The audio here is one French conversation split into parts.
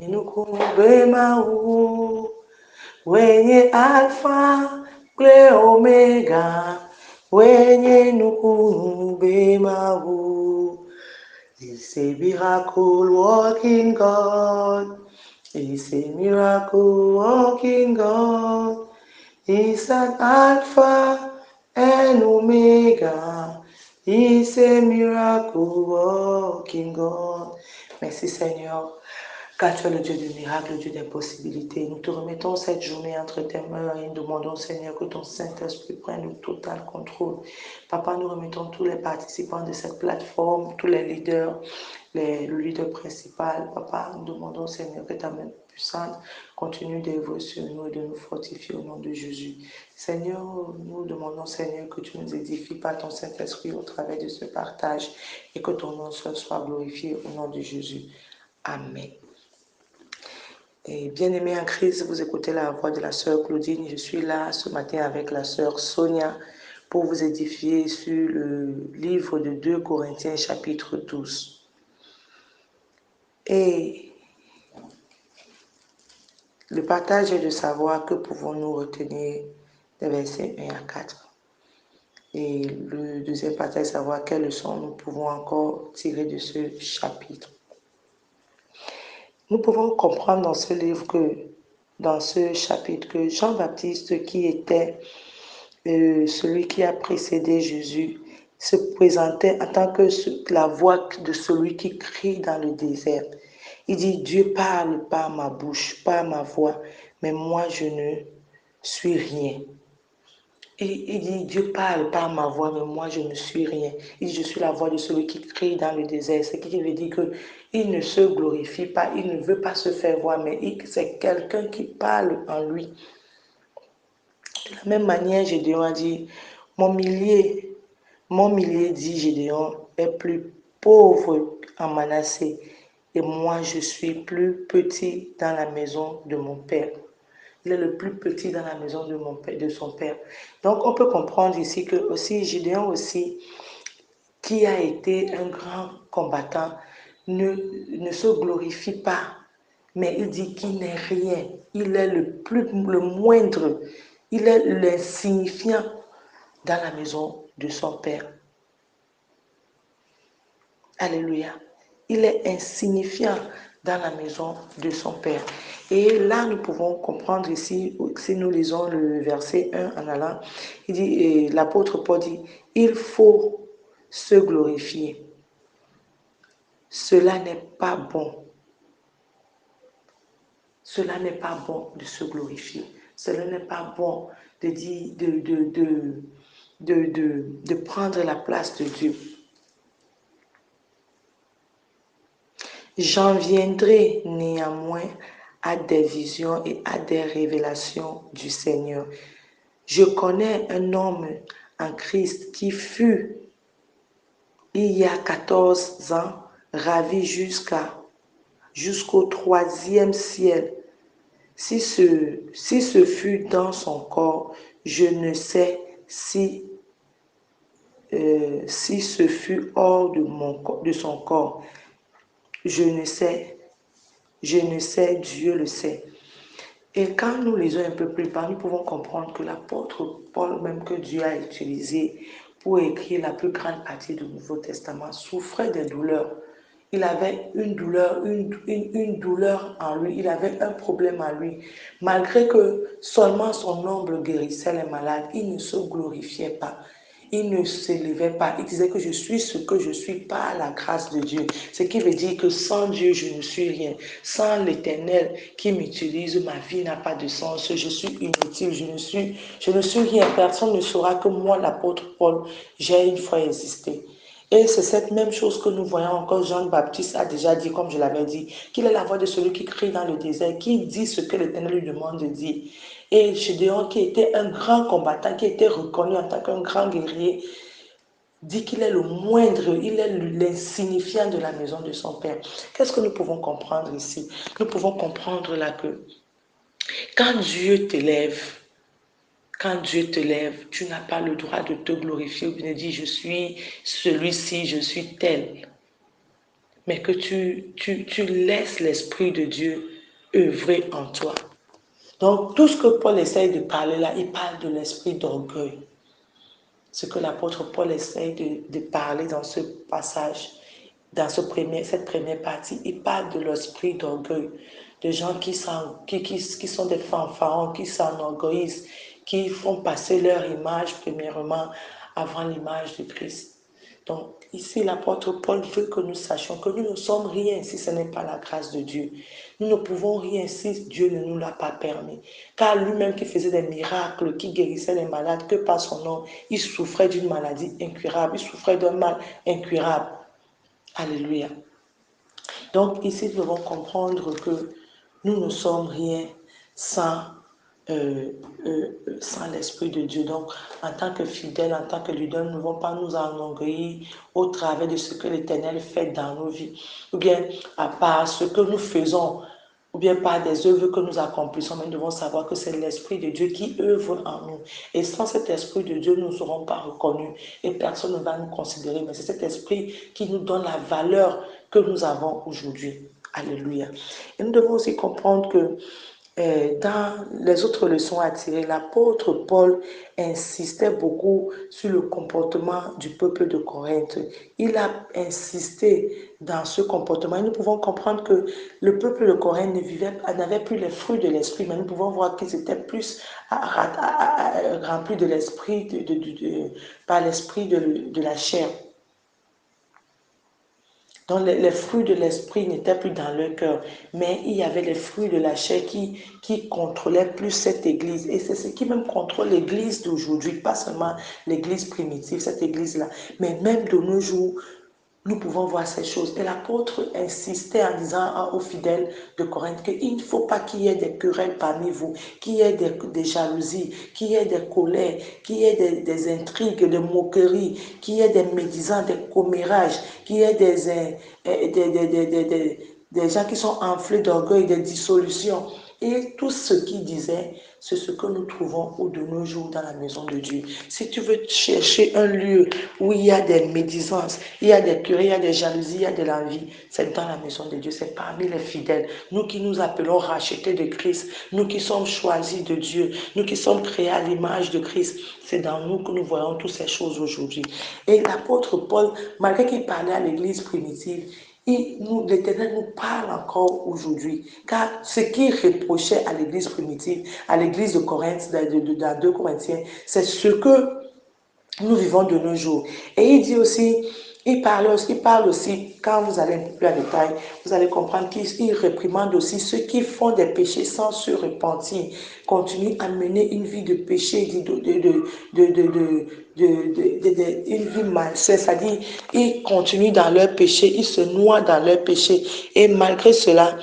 Inukube mahu, wenye alfa, gle omega, wenye nukube mahu. He's a miracle walking God. He's a miracle walking God. He's an alpha and omega. He's a miracle walking God. Merci Seigneur. Car tu es le Dieu des miracles, le Dieu des possibilités. Nous te remettons cette journée entre tes mains et nous demandons, Seigneur, que ton Saint-Esprit prenne le total contrôle. Papa, nous remettons tous les participants de cette plateforme, tous les leaders, le leader principal. Papa, nous demandons, Seigneur, que ta main puissante continue d'œuvrer sur nous et de nous fortifier au nom de Jésus. Seigneur, nous demandons, Seigneur, que tu nous édifies par ton Saint-Esprit au travers de ce partage et que ton nom seul soit glorifié au nom de Jésus. Amen. Et bien-aimés en Christ, vous écoutez la voix de la sœur Claudine. Je suis là ce matin avec la sœur Sonia pour vous édifier sur le livre de 2 Corinthiens chapitre 12. Et le partage est de savoir que pouvons-nous retenir des versets 1 à 4. Et le deuxième partage est de savoir quelles leçons nous pouvons encore tirer de ce chapitre. Nous pouvons comprendre dans ce livre dans ce chapitre, que Jean-Baptiste, qui était celui qui a précédé Jésus, se présentait en tant que la voix de celui qui crie dans le désert. Il dit, Dieu parle par ma bouche, par ma voix, mais moi je ne suis rien. Il dit, Dieu parle par ma voix, mais moi je ne suis rien. Il dit, je suis la voix de celui qui crie dans le désert. Ce qui veut dire qu'il ne se glorifie pas, il ne veut pas se faire voir, mais c'est quelqu'un qui parle en lui. De la même manière, Gédéon a dit, mon millier, dit Gédéon, est plus pauvre en Manassé, et moi je suis plus petit dans la maison de mon père. Il est le plus petit dans la maison de son père. Donc on peut comprendre ici que aussi Gédéon aussi, qui a été un grand combattant, ne se glorifie pas, mais il dit qu'il n'est rien. Il est le moindre, il est l'insignifiant dans la maison de son père. Alléluia. Il est insignifiant dans la maison de son père. Et là, nous pouvons comprendre ici, si nous lisons le verset 1 en allant, il dit, l'apôtre Paul dit, il faut se glorifier. Cela n'est pas bon. Cela n'est pas bon de se glorifier. Cela n'est pas bon de dire, de prendre la place de Dieu. J'en viendrai néanmoins à des visions et à des révélations du Seigneur. Je connais un homme en Christ qui fut, il y a 14 ans, ravi jusqu'au 3e ciel. Si ce fut dans son corps, je ne sais si ce fut hors de son corps. Je ne sais, Dieu le sait. Et quand nous lisons un peu plus bas, nous pouvons comprendre que l'apôtre Paul, même que Dieu a utilisé pour écrire la plus grande partie du Nouveau Testament, souffrait des douleurs. Il avait une douleur en lui, il avait un problème en lui. Malgré que seulement son ombre guérissait les malades, il ne se glorifiait pas. Il ne s'élevait pas. Il disait que je suis ce que je suis par la grâce de Dieu. Ce qui veut dire que sans Dieu, je ne suis rien. Sans l'Éternel qui m'utilise, ma vie n'a pas de sens. Je suis inutile. Je ne suis rien. Personne ne saura que moi, l'apôtre Paul, j'ai une fois existé. Et c'est cette même chose que nous voyons encore. Jean-Baptiste a déjà dit, comme je l'avais dit, qu'il est la voix de celui qui crie dans le désert, qui dit ce que l'Éternel lui demande de dire. Et Gédéon, qui était un grand combattant, qui était reconnu en tant qu'un grand guerrier, dit qu'il est le moindre, il est l'insignifiant de la maison de son père. Qu'est-ce que nous pouvons comprendre ici? Nous pouvons comprendre là que quand Dieu t'élève, tu n'as pas le droit de te glorifier ou de dire je suis celui-ci, je suis tel. mais que tu laisses l'Esprit de Dieu œuvrer en toi. Donc, tout ce que Paul essaye de parler là, il parle de l'esprit d'orgueil. Ce que l'apôtre Paul essaye de parler dans ce passage, dans cette première partie, il parle de l'esprit d'orgueil, de gens qui sont des fanfarons, qui s'enorgueillissent, qui font passer leur image premièrement avant l'image de Christ. Donc, ici, l'apôtre Paul veut que nous sachions que nous ne sommes rien si ce n'est pas la grâce de Dieu. Nous ne pouvons rien si Dieu ne nous l'a pas permis. Car lui-même qui faisait des miracles, qui guérissait les malades, que par son nom, il souffrait d'une maladie incurable, il souffrait d'un mal incurable. Alléluia. Donc, ici, nous devons comprendre que nous ne sommes rien sans sans l'Esprit de Dieu. Donc, en tant que fidèles, en tant que leaders, nous ne devons pas nous enorgueillir au travers de ce que l'Éternel fait dans nos vies, ou bien à part ce que nous faisons, ou bien par des œuvres que nous accomplissons, mais nous devons savoir que c'est l'Esprit de Dieu qui œuvre en nous. Et sans cet Esprit de Dieu, nous ne serons pas reconnus et personne ne va nous considérer. Mais c'est cet Esprit qui nous donne la valeur que nous avons aujourd'hui. Alléluia. Et nous devons aussi comprendre que dans les autres leçons à tirer, l'apôtre Paul insistait beaucoup sur le comportement du peuple de Corinthe. Il a insisté dans ce comportement. Et nous pouvons comprendre que le peuple de Corinthe n'avait plus les fruits de l'esprit, mais nous pouvons voir qu'ils étaient plus remplis de l'esprit, par l'esprit de la chair. Donc les fruits de l'esprit n'étaient plus dans leur cœur, mais il y avait les fruits de la chair qui contrôlaient plus cette église. Et c'est ce qui même contrôle l'église d'aujourd'hui, pas seulement l'église primitive, cette église-là, mais même de nos jours, nous pouvons voir ces choses. Et l'apôtre insistait en disant aux fidèles de Corinthe qu'il ne faut pas qu'il y ait des querelles parmi vous, qu'il y ait des jalousies, qu'il y ait des colères, qu'il y ait des intrigues, des moqueries, qu'il y ait des médisances, des commérages, qu'il y ait des gens qui sont enflés d'orgueil, des dissolutions. Et tout ce qu'il disait, c'est ce que nous trouvons de nos jours dans la maison de Dieu. Si tu veux chercher un lieu où il y a des médisances, il y a des querelles, il y a des jalousies, il y a de l'envie, c'est dans la maison de Dieu, c'est parmi les fidèles. Nous qui nous appelons rachetés de Christ, nous qui sommes choisis de Dieu, nous qui sommes créés à l'image de Christ, c'est dans nous que nous voyons toutes ces choses aujourd'hui. Et l'apôtre Paul, malgré qu'il parlait à l'église primitive, l'Éternel nous parle encore aujourd'hui, car ce qu'il reprochait à l'église primitive, à l'église de Corinthe, dans 2 Corinthiens, c'est ce que nous vivons de nos jours. Et il dit aussi, il parle aussi, quand vous allez un peu plus en détail, vous allez comprendre qu'il réprimande aussi ceux qui font des péchés sans se repentir, continuent à mener une vie de péché, une vie malsaine, c'est-à-dire ils continuent dans leur péché, ils se noient dans leur péché, et malgré cela,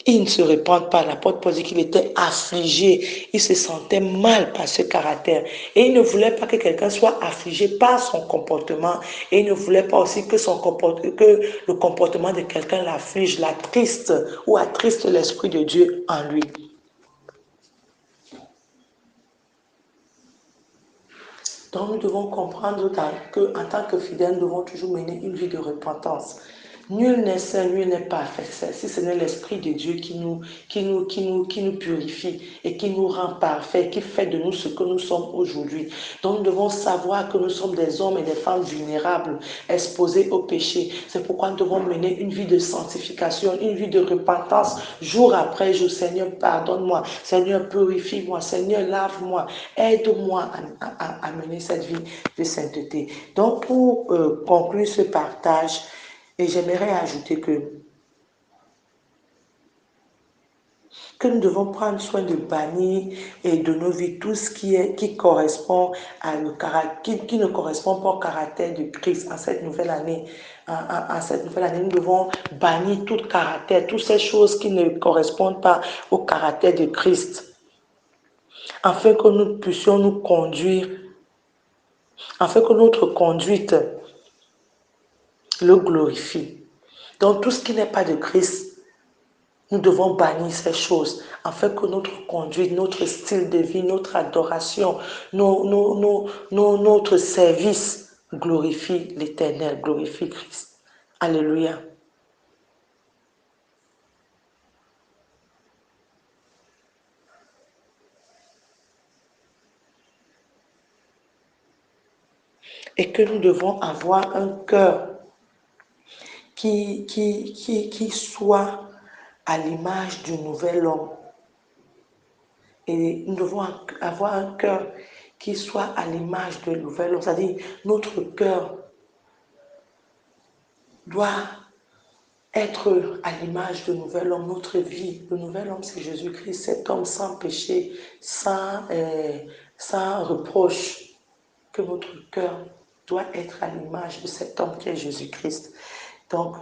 il ne se repentent pas. L'apôtre Paul dit qu'il était affligé. Il se sentait mal par ce caractère. Et il ne voulait pas que quelqu'un soit affligé par son comportement. Et il ne voulait pas aussi que le comportement de quelqu'un l'afflige, l'attriste ou attriste l'Esprit de Dieu en lui. Donc nous devons comprendre qu'en tant que fidèles, nous devons toujours mener une vie de repentance. Nul n'est saint, nul n'est parfait, si ce n'est l'Esprit de Dieu qui nous purifie et qui nous rend parfaits, qui fait de nous ce que nous sommes aujourd'hui. Donc nous devons savoir que nous sommes des hommes et des femmes vulnérables, exposés au péché. C'est pourquoi nous devons mener une vie de sanctification, une vie de repentance, jour après jour. Seigneur, pardonne-moi. Seigneur, purifie-moi. Seigneur, lave-moi. Aide-moi à mener cette vie de sainteté. Donc pour conclure ce partage, et j'aimerais ajouter que nous devons prendre soin de bannir et de nos vies tout ce qui correspond qui ne correspond pas au caractère de Christ en cette nouvelle année. En cette nouvelle année, nous devons bannir tout caractère, toutes ces choses qui ne correspondent pas au caractère de Christ, afin que nous puissions nous conduire, afin que notre conduite le glorifie. Donc tout ce qui n'est pas de Christ, nous devons bannir ces choses afin que notre conduite, notre style de vie, notre adoration, notre service glorifie l'Éternel, glorifie Christ. Alléluia. et que nous devons avoir un cœur qui soit à l'image du nouvel homme. Et nous devons avoir un cœur qui soit à l'image du nouvel homme. C'est-à-dire, notre cœur doit être à l'image du nouvel homme, notre vie. Le nouvel homme, c'est Jésus-Christ, cet homme sans péché, sans reproche. Que notre cœur doit être à l'image de cet homme qui est Jésus-Christ. Donc,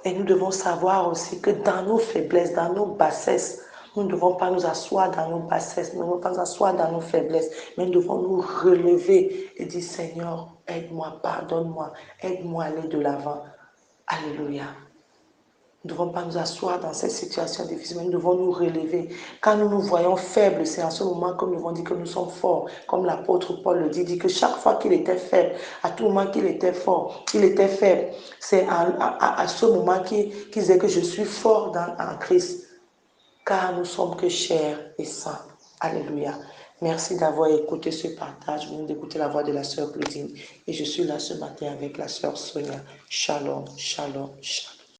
et nous devons savoir aussi que dans nos faiblesses, dans nos bassesses, nous ne devons pas nous asseoir dans nos bassesses, nous ne devons pas nous asseoir dans nos faiblesses, mais nous devons nous relever et dire, Seigneur, aide-moi, pardonne-moi, aide-moi à aller de l'avant. Alléluia. Nous ne devons pas nous asseoir dans cette situation difficile, mais nous devons nous relever. Quand nous nous voyons faibles, c'est en ce moment que nous devons dire que nous sommes forts. Comme l'apôtre Paul le dit que chaque fois qu'il était faible, à tout moment qu'il était fort, qu'il était faible, c'est à ce moment qu'il disait que je suis fort en Christ, car nous sommes que chair et sang. Alléluia. Merci d'avoir écouté ce partage. Vous venez d'écouter la voix de la sœur Claudine. Et je suis là ce matin avec la sœur Sonia. Shalom, shalom, shalom.